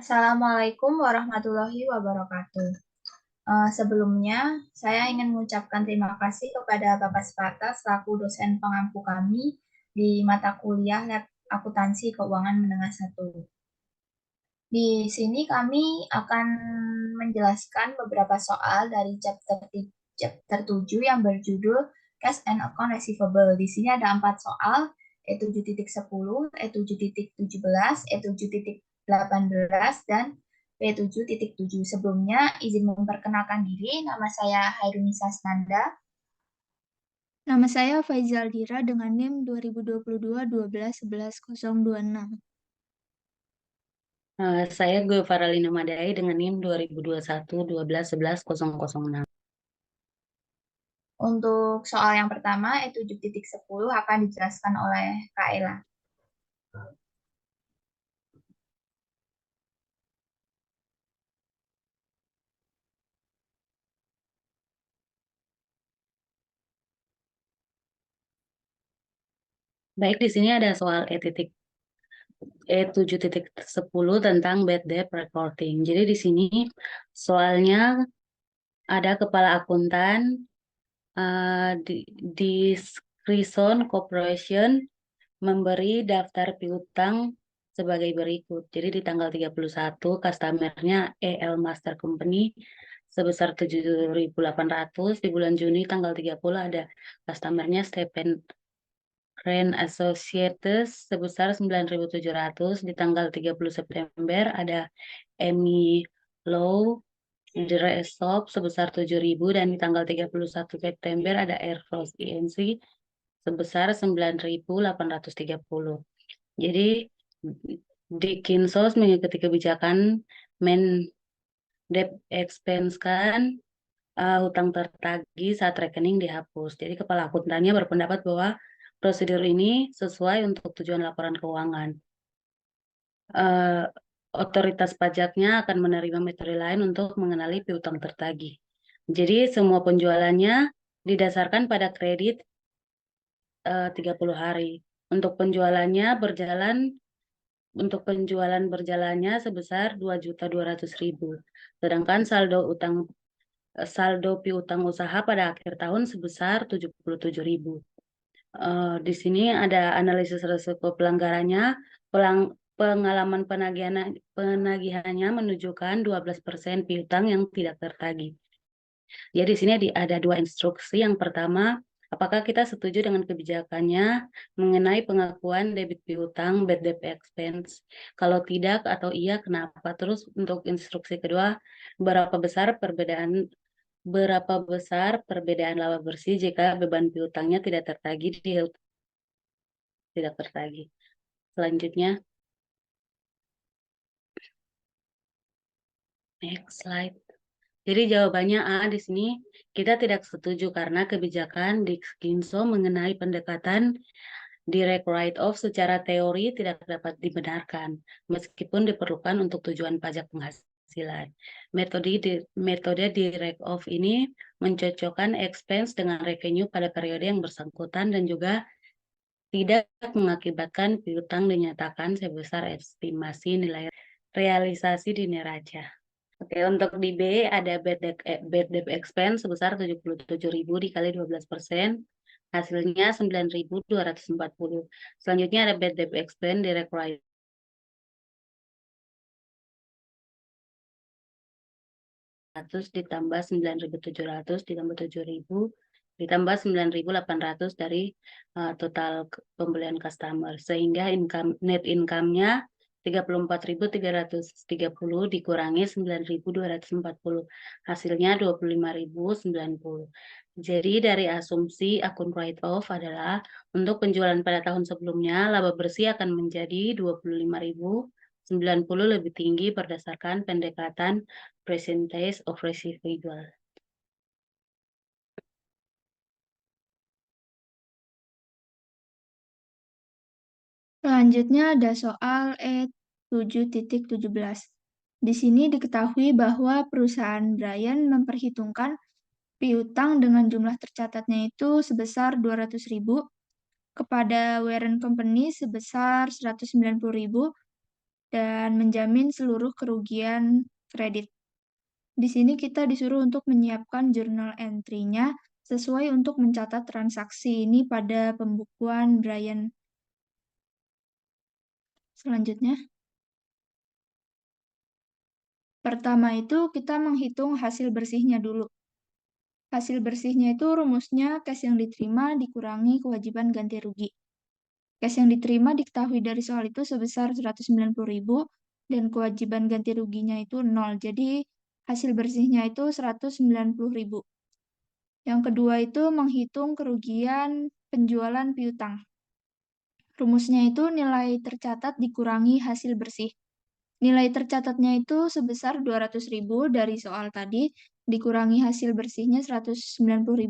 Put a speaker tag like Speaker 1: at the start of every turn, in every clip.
Speaker 1: Assalamualaikum warahmatullahi wabarakatuh. Sebelumnya, saya ingin mengucapkan terima kasih kepada Bapak Sparta selaku dosen pengampu kami di mata kuliah Lab Akuntansi Keuangan Menengah 1. Di sini kami akan menjelaskan beberapa soal dari chapter 7 yang berjudul Cash and Account Receivable. Di sini ada 4 soal, E7.10, E7.17, E7.18, dan P7.7. Sebelumnya, izin memperkenalkan diri, nama saya Hairunisa Snanda.
Speaker 2: Nama saya Faizal Dira dengan NIM 2022-12-11-026.
Speaker 3: Saya Gue Faralina Madai dengan NIM 2021-12-11-006.
Speaker 1: Untuk soal yang pertama, E7.10 akan dijelaskan oleh Kak Ella.
Speaker 3: Baik, di sini ada soal E7.10 tentang bad debt reporting. Jadi di sini soalnya ada kepala akuntan di Discretion Corporation memberi daftar piutang sebagai berikut. Jadi di tanggal 31 customernya EL Master Company sebesar 7.800. Di bulan Juni tanggal 30 ada customernya Stephen Crane Associates sebesar 9.700. Di tanggal 30 September ada Amy Low Dressop sebesar 7.000, dan di tanggal 31 September ada Air Force INC sebesar 9.830. Jadi Dickinson mengikuti kebijakan Debt Expense kan hutang tertagih saat rekening dihapus. Jadi kepala akuntannya berpendapat bahwa prosedur ini sesuai untuk tujuan laporan keuangan. Otoritas pajaknya akan menerima metode lain untuk mengenali piutang tertagih. Jadi semua penjualannya didasarkan pada kredit 30 hari. Untuk penjualan berjalannya sebesar 2.200.000. Sedangkan saldo piutang usaha pada akhir tahun sebesar 77.000. Di sini ada analisis risiko pelanggarannya. Pengalaman penagihannya menunjukkan 12% piutang yang tidak tertagih. Jadi di sini ada 2 instruksi. Yang pertama, apakah kita setuju dengan kebijakannya mengenai pengakuan debit piutang bad debt expense? Kalau tidak atau iya, kenapa? Terus untuk instruksi kedua, berapa besar perbedaan laba bersih jika beban piutangnya tidak tertagih. Selanjutnya, next slide. Jadi jawabannya A. Di sini kita tidak setuju karena kebijakan Dickinson mengenai pendekatan direct write-off secara teori tidak dapat dibenarkan, meskipun diperlukan untuk tujuan pajak penghasilan. Metode direct off ini mencocokkan expense dengan revenue pada periode yang bersangkutan dan juga tidak mengakibatkan piutang dinyatakan sebesar estimasi nilai realisasi di neraca. Oke, untuk di B ada bad debt expense sebesar 77.000 dikali 12%, hasilnya 9.240. Selanjutnya ada bad debt expense direct write ditambah 9.700 ditambah 7.000 ditambah 9.800 dari total pembelian customer, sehingga net income-nya 34.330 dikurangi 9.240, hasilnya 25.090. Jadi dari asumsi akun write-off adalah untuk penjualan pada tahun sebelumnya laba bersih akan menjadi 25.090 lebih tinggi berdasarkan pendekatan percentage of receivable.
Speaker 2: Selanjutnya ada soal E7.17. Di sini diketahui bahwa perusahaan Brian memperhitungkan piutang dengan jumlah tercatatnya itu sebesar 200.000, kepada Warren Company sebesar 190.000, dan menjamin seluruh kerugian kredit. Di sini kita disuruh untuk menyiapkan jurnal entry-nya sesuai untuk mencatat transaksi ini pada pembukuan Brian. Selanjutnya, pertama itu kita menghitung hasil bersihnya dulu. Hasil bersihnya itu rumusnya cash yang diterima dikurangi kewajiban ganti rugi. Cash yang diterima diketahui dari soal itu sebesar 190.000 dan kewajiban ganti ruginya itu 0. Jadi hasil bersihnya itu 190.000. Yang kedua itu menghitung kerugian penjualan piutang. Rumusnya itu nilai tercatat dikurangi hasil bersih. Nilai tercatatnya itu sebesar 200.000 dari soal tadi, dikurangi hasil bersihnya 190.000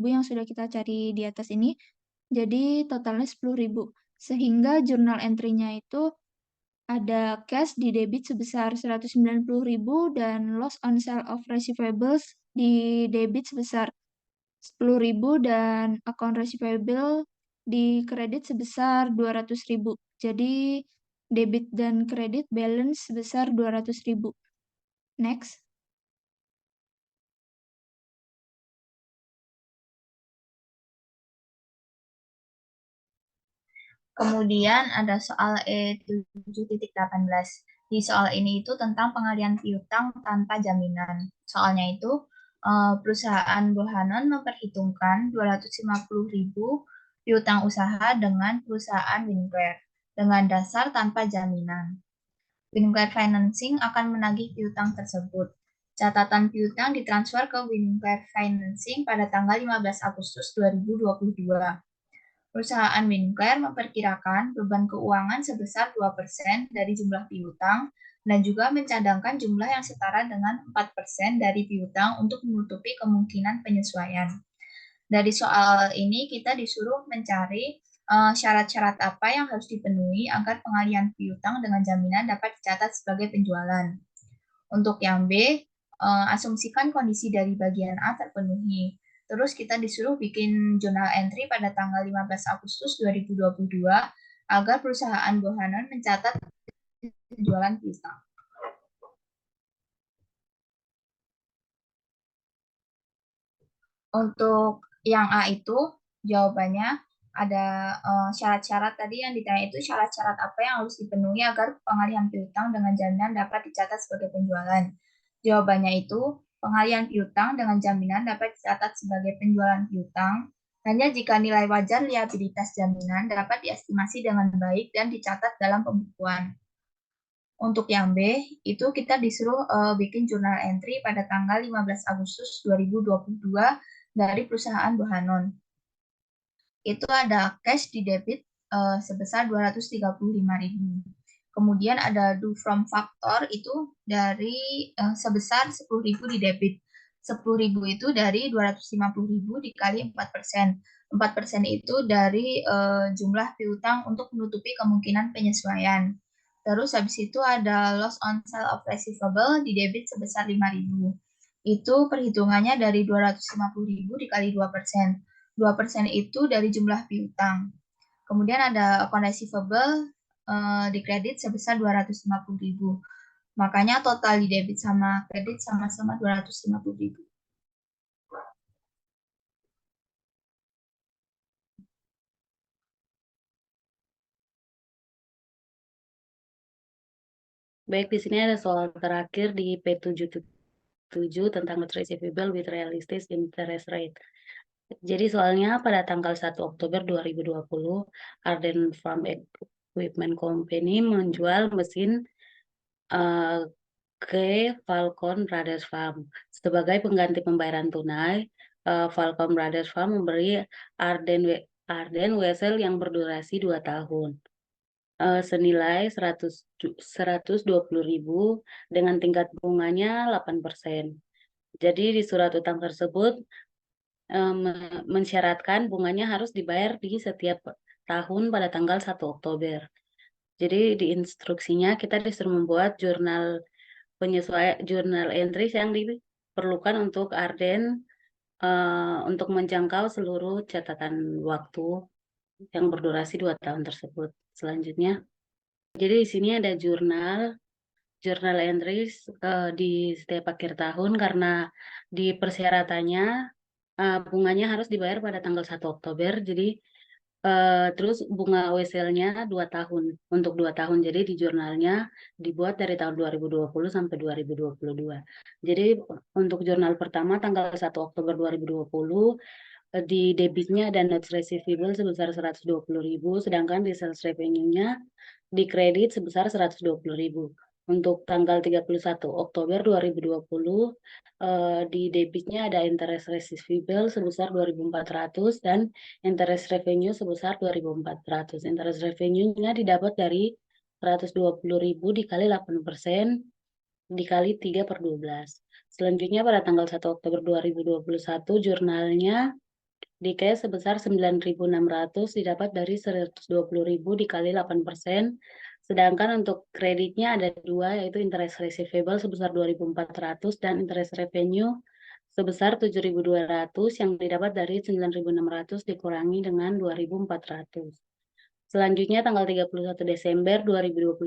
Speaker 2: yang sudah kita cari di atas ini, jadi totalnya 10.000. Sehingga jurnal entry-nya itu ada cash di debit sebesar 190.000 dan loss on sale of receivables di debit sebesar 10.000 dan account receivable di kredit sebesar 200.000. Jadi debit dan kredit balance sebesar 200.000. Next.
Speaker 1: Kemudian ada soal E7.18. Di soal ini itu tentang pengalihan piutang tanpa jaminan. Soalnya itu perusahaan Bohanon memperhitungkan 250.000 piutang usaha dengan perusahaan Wincare dengan dasar tanpa jaminan. Wincare Financing akan menagih piutang tersebut. Catatan piutang ditransfer ke Wincare Financing pada tanggal 15 Agustus 2022. Perusahaan Wincare memperkirakan beban keuangan sebesar 2% dari jumlah piutang dan juga mencadangkan jumlah yang setara dengan 4% dari piutang untuk menutupi kemungkinan penyesuaian. Dari soal ini kita disuruh mencari syarat-syarat apa yang harus dipenuhi agar pengalihan piutang dengan jaminan dapat dicatat sebagai penjualan. Untuk yang B, asumsikan kondisi dari bagian A terpenuhi. Terus kita disuruh bikin jurnal entry pada tanggal 15 Agustus 2022 agar perusahaan Bohanon mencatat penjualan piutang. Untuk yang A itu jawabannya ada syarat-syarat tadi yang ditanya itu syarat-syarat apa yang harus dipenuhi agar pengalihan piutang dengan jaminan dapat dicatat sebagai penjualan. Jawabannya itu pengalihan piutang dengan jaminan dapat dicatat sebagai penjualan piutang hanya jika nilai wajar liabilitas jaminan dapat diestimasi dengan baik dan dicatat dalam pembukuan. Untuk yang B, itu kita disuruh bikin jurnal entry pada tanggal 15 Agustus 2022 dari perusahaan Bohanon. Itu ada cash di debit sebesar 235.000. Kemudian ada do from factor itu dari sebesar 10.000 di debit. 10.000 itu dari 250.000 dikali 4%. 4% itu dari jumlah piutang untuk menutupi kemungkinan penyesuaian. Terus habis itu ada loss on sale of receivable di debit sebesar 5.000. Itu perhitungannya dari 250.000 dikali 2%. 2% itu dari jumlah piutang. Kemudian ada account receivable di kredit sebesar 250.000. Makanya total di debit sama kredit sama-sama 250.000.
Speaker 3: Baik, di sini ada soal terakhir di P77 tentang note receivable with realistic interest rate. Jadi soalnya pada tanggal 1 Oktober 2020, Arden Farm Equipment Company menjual mesin ke Falcon Brothers Farm. Sebagai pengganti pembayaran tunai, Falcon Brothers Farm memberi Arden Wessel yang berdurasi 2 tahun. Senilai 120.000 dengan tingkat bunganya 8%. Jadi di surat utang tersebut mensyaratkan bunganya harus dibayar di setiap tahun pada tanggal 1 Oktober. Jadi di instruksinya kita disuruh membuat jurnal entry yang diperlukan untuk Arden untuk menjangkau seluruh catatan waktu yang berdurasi 2 tahun tersebut. Selanjutnya, jadi di sini ada jurnal journal entries di setiap akhir tahun karena di persyaratannya bunganya harus dibayar pada tanggal 1 Oktober. Jadi terus bunga WSL-nya 2 tahun, untuk 2 tahun. Jadi di jurnalnya dibuat dari tahun 2020 sampai 2022. Jadi untuk jurnal pertama tanggal 1 Oktober 2020 di debitnya ada notes receivable sebesar 120.000, sedangkan di sales revenue-nya di kredit sebesar 120.000. Untuk tanggal 31 Oktober 2020 di debitnya ada interest receivable sebesar 2.400 dan interest revenue sebesar 2.400. Interest revenue-nya didapat dari 120.000 dikali 8% dikali 3 per 12. Selanjutnya pada tanggal 1 Oktober 2021 jurnalnya di cash sebesar 9.600 didapat dari 120.000 dikali 8%. Sedangkan untuk kreditnya ada dua, yaitu interest receivable sebesar 2.400 dan interest revenue sebesar 7.200 yang didapat dari 9.600 dikurangi dengan 2.400. Selanjutnya tanggal 31 Desember 2021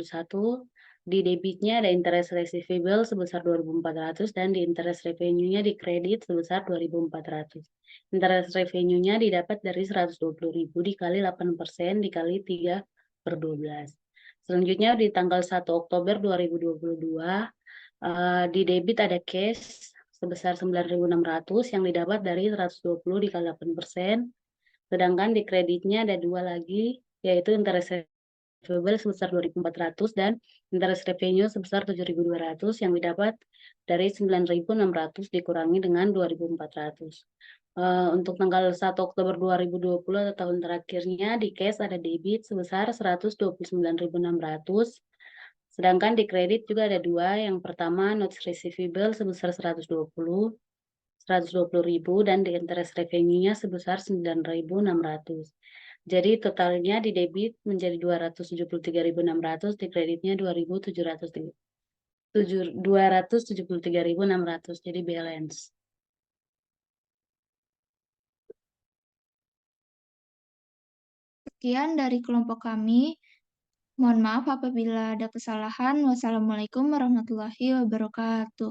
Speaker 3: di debitnya ada interest receivable sebesar 2.400 dan di interest revenue-nya di kredit sebesar 2.400. Interest revenue-nya didapat dari 120.000 dikali 8% dikali 3 per 12. Selanjutnya di tanggal 1 Oktober 2022 di debit ada cash sebesar 9.600 yang didapat dari 120 dikali 8%. Sedangkan di kreditnya ada dua lagi, yaitu interest receivable sebesar 2.400 dan interest revenue sebesar 7.200 yang didapat dari 9.600 dikurangi dengan 2.400. Untuk tanggal 1 Oktober 2020 atau tahun terakhirnya di cash ada debit sebesar 129.600. Sedangkan di kredit juga ada dua. Yang pertama notes receivable sebesar 120.000 dan di interest revenue-nya sebesar 9.600. Jadi totalnya di debit menjadi 273.600, di kreditnya 273.600, jadi balance.
Speaker 2: Sekian dari kelompok kami. Mohon maaf apabila ada kesalahan. Wassalamualaikum warahmatullahi wabarakatuh.